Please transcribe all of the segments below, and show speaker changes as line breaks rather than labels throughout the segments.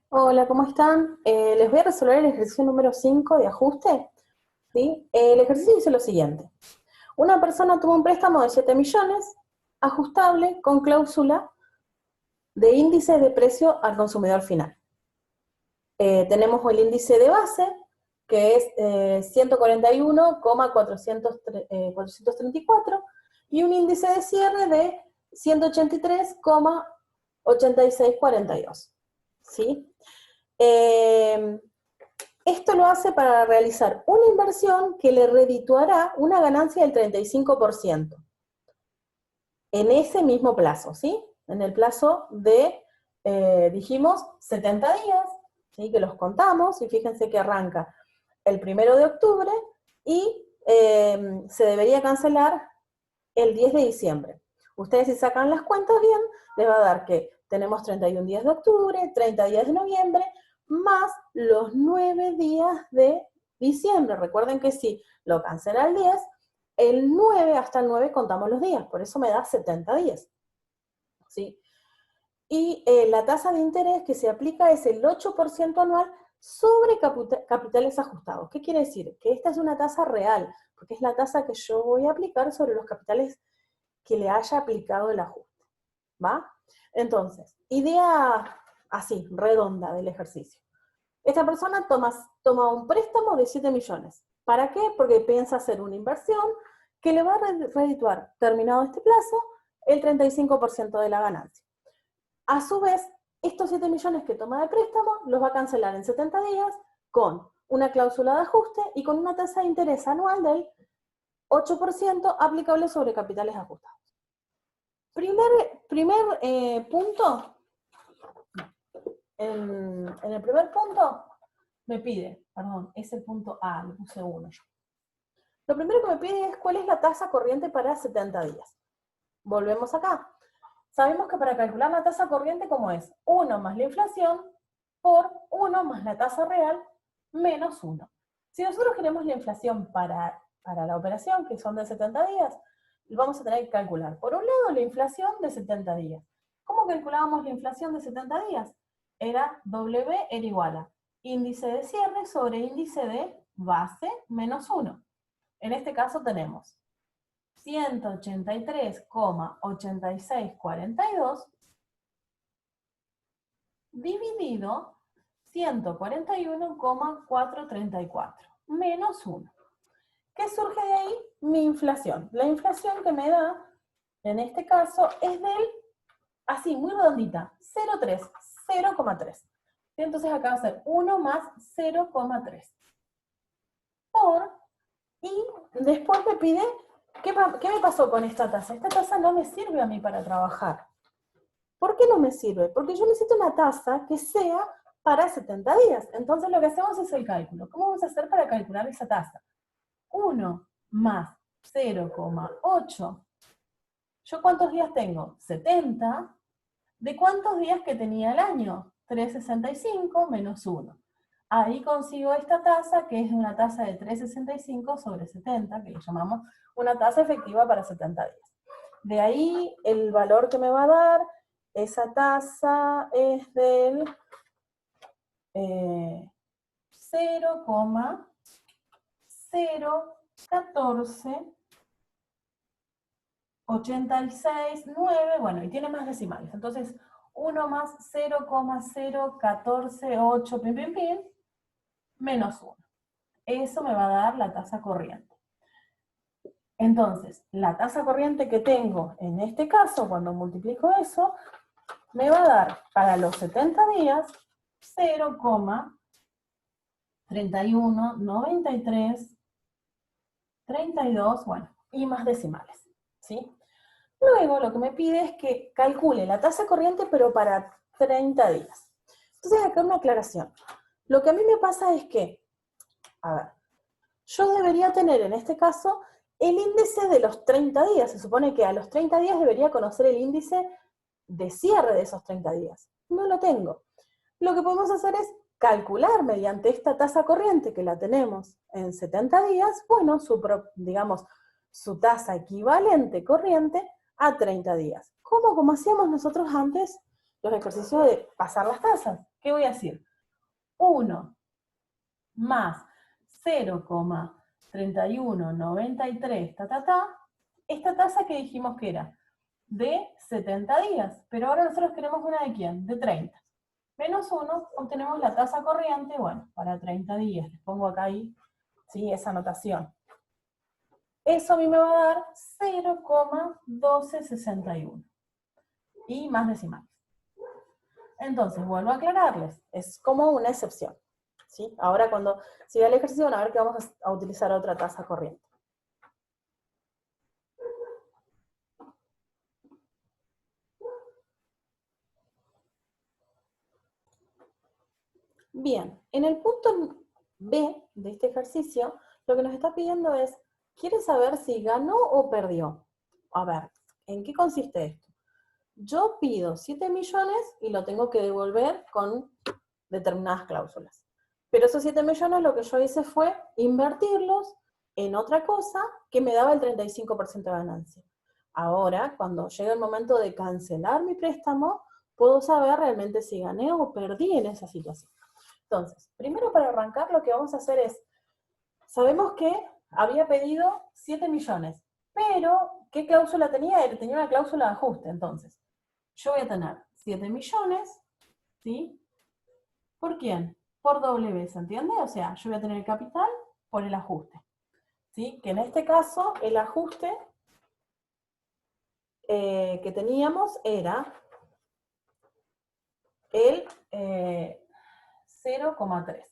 Hola, ¿cómo están? Les voy a resolver el ejercicio número 5 de ajuste. ¿Sí? El ejercicio dice lo siguiente. Una persona tuvo un préstamo de 7 millones, ajustable, con cláusula de índice de precio al consumidor final. Tenemos el índice de base, que es 141,434, y un índice de cierre de 183,8642. ¿Sí? Eh, Esto lo hace para realizar una inversión que le redituará una ganancia del 35% en ese mismo plazo, ¿sí? En el plazo de, dijimos, 70 días, ¿sí? Que los contamos, y fíjense que arranca el 1 de octubre y se debería cancelar el 10 de diciembre. Ustedes, si sacan las cuentas bien, les va a dar que tenemos 31 días de octubre, 30 días de noviembre, más los 9 días de diciembre. Recuerden que si lo cancela el 10, el 9 hasta el 9 contamos los días, por eso me da 70 días. ¿Sí? Y la tasa de interés que se aplica es el 8% anual sobre capitales ajustados. ¿Qué quiere decir? Que esta es una tasa real, porque es la tasa que yo voy a aplicar sobre los capitales que le haya aplicado el ajuste. ¿Va? Entonces, idea así, redonda del ejercicio. Esta persona toma un préstamo de 7 millones. ¿Para qué? Porque piensa hacer una inversión que le va a redituar, terminado este plazo, el 35% de la ganancia. A su vez, estos 7 millones que toma de préstamo los va a cancelar en 70 días con una cláusula de ajuste y con una tasa de interés anual del 8% aplicable sobre capitales ajustados. Primer punto, en el primer punto me pide, perdón, es el punto A, le puse 1 yo. Lo primero que me pide es cuál es la tasa corriente para 70 días. Volvemos acá. Sabemos que para calcular la tasa corriente, ¿cómo es? 1 más la inflación por 1 más la tasa real menos 1. Si nosotros queremos la inflación para la operación, que son de 70 días, vamos a tener que calcular, por un lado, la inflación de 70 días. ¿Cómo calculábamos la inflación de 70 días? Era W era igual a índice de cierre sobre índice de base menos 1. En este caso tenemos 183,8642 dividido 141,434 menos 1. ¿Qué surge de ahí? Mi inflación. La inflación que me da, en este caso, es del, así, muy redondita, 0,3, 0,3. Entonces acá va a ser 1 más 0,3 por, y después me pide, ¿qué me pasó con esta tasa? Esta tasa no me sirve a mí para trabajar. ¿Por qué no me sirve? Porque yo necesito una tasa que sea para 70 días. Entonces lo que hacemos es el cálculo. ¿Cómo vamos a hacer para calcular esa tasa? 1 más 0,8. ¿Yo cuántos días tengo? 70. ¿De cuántos días que tenía el año? 365 menos 1. Ahí consigo esta tasa, que es una tasa de 365 sobre 70, que le llamamos una tasa efectiva para 70 días. De ahí el valor que me va a dar, esa tasa es del 0,01486,9, bueno, y tiene más decimales. Entonces, 1 más 0,0148, pim, pim, pim, menos 1. Eso me va a dar la tasa corriente. Entonces, la tasa corriente que tengo en este caso, cuando multiplico eso, me va a dar para los 70 días 0,319332, bueno, y más decimales, ¿sí? Luego lo que me pide es que calcule la tasa corriente, pero para 30 días. Entonces acá una aclaración. Lo que a mí me pasa es que, a ver, yo debería tener en este caso el índice de los 30 días. Se supone que a los 30 días debería conocer el índice de cierre de esos 30 días. No lo tengo. Lo que podemos hacer es calcular mediante esta tasa corriente que la tenemos en 70 días, bueno, digamos, su tasa equivalente corriente a 30 días. ¿Cómo? Como hacíamos nosotros antes los ejercicios de pasar las tasas. ¿Qué voy a decir? 1 más 0,3193, esta tasa que dijimos que era de 70 días, pero ahora nosotros queremos una de ¿quién? De 30. Menos 1, obtenemos la tasa corriente, bueno, para 30 días. Les pongo acá ahí, ¿sí? Esa anotación. Eso a mí me va a dar 0,1261. Y más decimales. Entonces, vuelvo a aclararles, es como una excepción. ¿Sí? Ahora cuando siga el ejercicio van a ver que vamos a utilizar otra tasa corriente. Bien, en el punto B de este ejercicio, lo que nos está pidiendo es, ¿quiere saber si ganó o perdió? A ver, ¿en qué consiste esto? Yo pido 7 millones y lo tengo que devolver con determinadas cláusulas. Pero esos 7 millones lo que yo hice fue invertirlos en otra cosa que me daba el 35% de ganancia. Ahora, cuando llega el momento de cancelar mi préstamo, puedo saber realmente si gané o perdí en esa situación. Entonces, primero para arrancar lo que vamos a hacer es, sabemos que había pedido 7 millones, pero ¿qué cláusula tenía? Tenía una cláusula de ajuste, entonces. Yo voy a tener 7 millones, ¿sí? ¿Por quién? Por W, ¿se entiende? O sea, yo voy a tener el capital por el ajuste, ¿sí? Que en este caso, el ajuste que teníamos era el 0,3,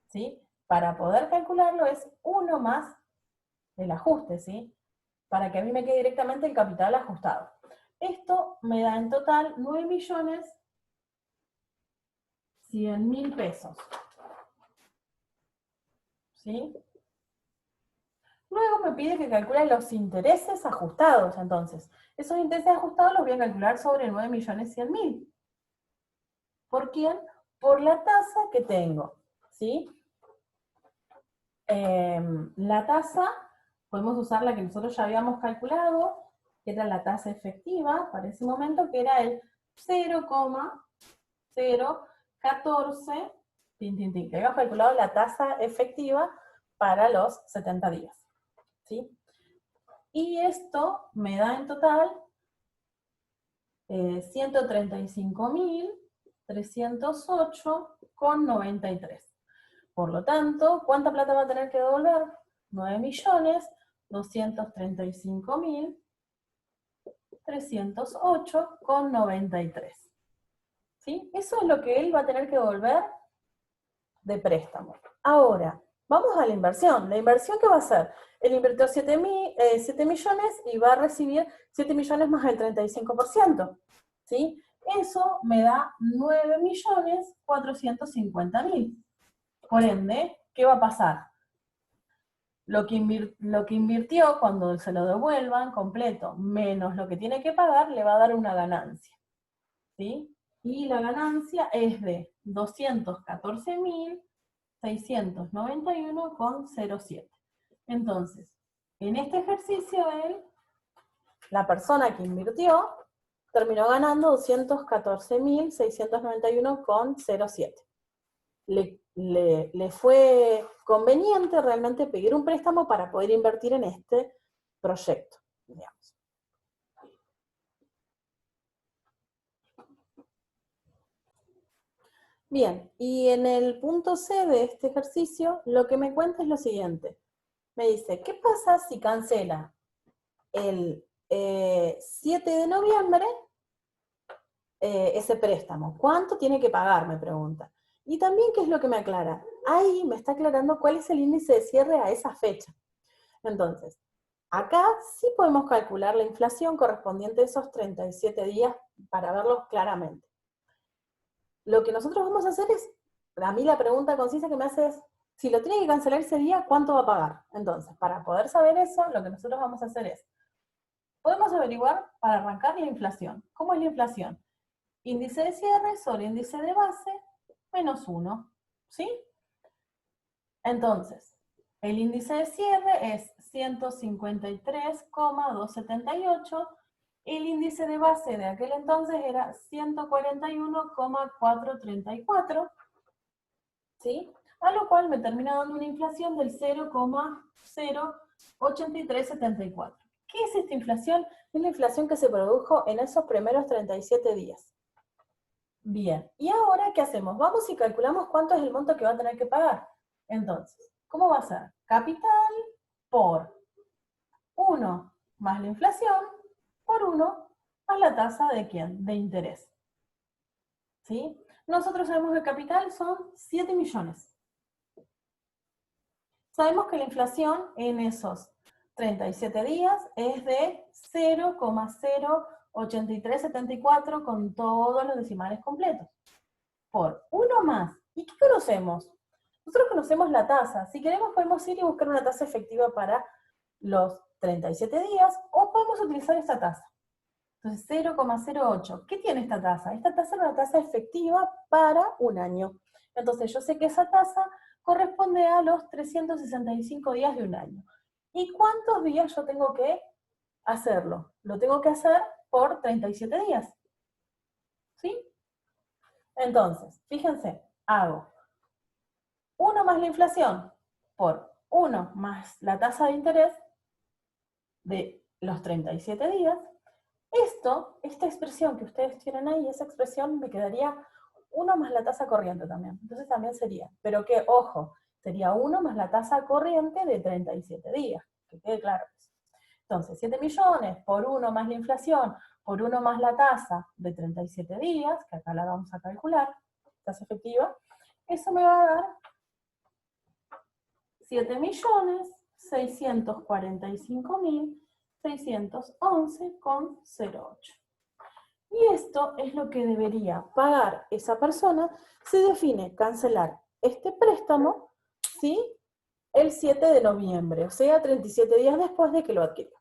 ¿sí? Para poder calcularlo es 1 más el ajuste, ¿sí? Para que a mí me quede directamente el capital ajustado. Esto me da en total 9.100.000 pesos, ¿sí? Luego me pide que calcule los intereses ajustados, entonces. Esos intereses ajustados los voy a calcular sobre 9.100.000. ¿Por quién? Por la tasa que tengo, ¿sí? La tasa, podemos usar la que nosotros ya habíamos calculado, que era la tasa efectiva para ese momento, que era el 0,014, que habíamos calculado la tasa efectiva para los 70 días, ¿sí? Y esto me da en total 135.308,93. Por lo tanto, ¿cuánta plata va a tener que devolver? 9.235.308,93. ¿Sí? Eso es lo que él va a tener que devolver de préstamo. Ahora, vamos a la inversión. ¿La inversión qué va a hacer? Él invirtió 7 millones y va a recibir 7 millones más el 35%. ¿Sí? Eso me da 9.450.000. Por ende, ¿qué va a pasar? Lo que invirtió cuando se lo devuelvan completo, menos lo que tiene que pagar, le va a dar una ganancia. ¿Sí? Y la ganancia es de 214.691,07. Entonces, en este ejercicio la persona que invirtió terminó ganando 214.691,07. Le fue conveniente realmente pedir un préstamo para poder invertir en este proyecto, digamos. Bien, y en el punto C de este ejercicio, lo que me cuenta es lo siguiente. Me dice, ¿qué pasa si cancela el 7 de noviembre ese préstamo? ¿Cuánto tiene que pagar? Me pregunta. Y también, ¿qué es lo que me aclara? Ahí me está aclarando cuál es el índice de cierre a esa fecha. Entonces, acá sí podemos calcular la inflación correspondiente a esos 37 días para verlos claramente. Lo que nosotros vamos a hacer es, a mí la pregunta concisa que me hace es, si lo tiene que cancelar ese día, ¿cuánto va a pagar? Entonces, para poder saber eso, lo que nosotros vamos a hacer es, podemos averiguar para arrancar la inflación. ¿Cómo es la inflación? Índice de cierre sobre índice de base menos 1, ¿sí? Entonces, el índice de cierre es 153,278, El índice de base de aquel entonces era 141,434, ¿sí? A lo cual me termina dando una inflación del 0,08374. ¿Qué es esta inflación? Es la inflación que se produjo en esos primeros 37 días. Bien, ¿y ahora qué hacemos? Vamos y calculamos cuánto es el monto que va a tener que pagar. Entonces, ¿cómo va a ser? Capital por 1 más la inflación por 1 más la tasa de ¿quién? De interés. ¿Sí? Nosotros sabemos que el capital son 7 millones. Sabemos que la inflación en esos 37 días es de 0,08374 con todos los decimales completos. Por 1 más. ¿Y qué conocemos? Nosotros conocemos la tasa. Si queremos podemos ir y buscar una tasa efectiva para los 37 días o podemos utilizar esta tasa. Entonces 0,08. ¿Qué tiene esta tasa? Esta tasa es una tasa efectiva para un año. Entonces yo sé que esa tasa corresponde a los 365 días de un año. ¿Y cuántos días yo tengo que hacerlo? Lo tengo que hacer por 37 días. ¿Sí? Entonces, fíjense, hago 1 más la inflación por 1 más la tasa de interés de los 37 días. Esta expresión que ustedes tienen ahí, esa expresión me quedaría 1 más la tasa corriente también. Entonces también sería, pero que, ojo, sería 1 más la tasa corriente de 37 días, que quede claro eso. Entonces, 7 millones por 1 más la inflación, por 1 más la tasa de 37 días, que acá la vamos a calcular, tasa efectiva, eso me va a dar 7.645.611,08. Y esto es lo que debería pagar esa persona si define cancelar este préstamo, ¿sí? El 7 de noviembre, o sea, 37 días después de que lo adquirió.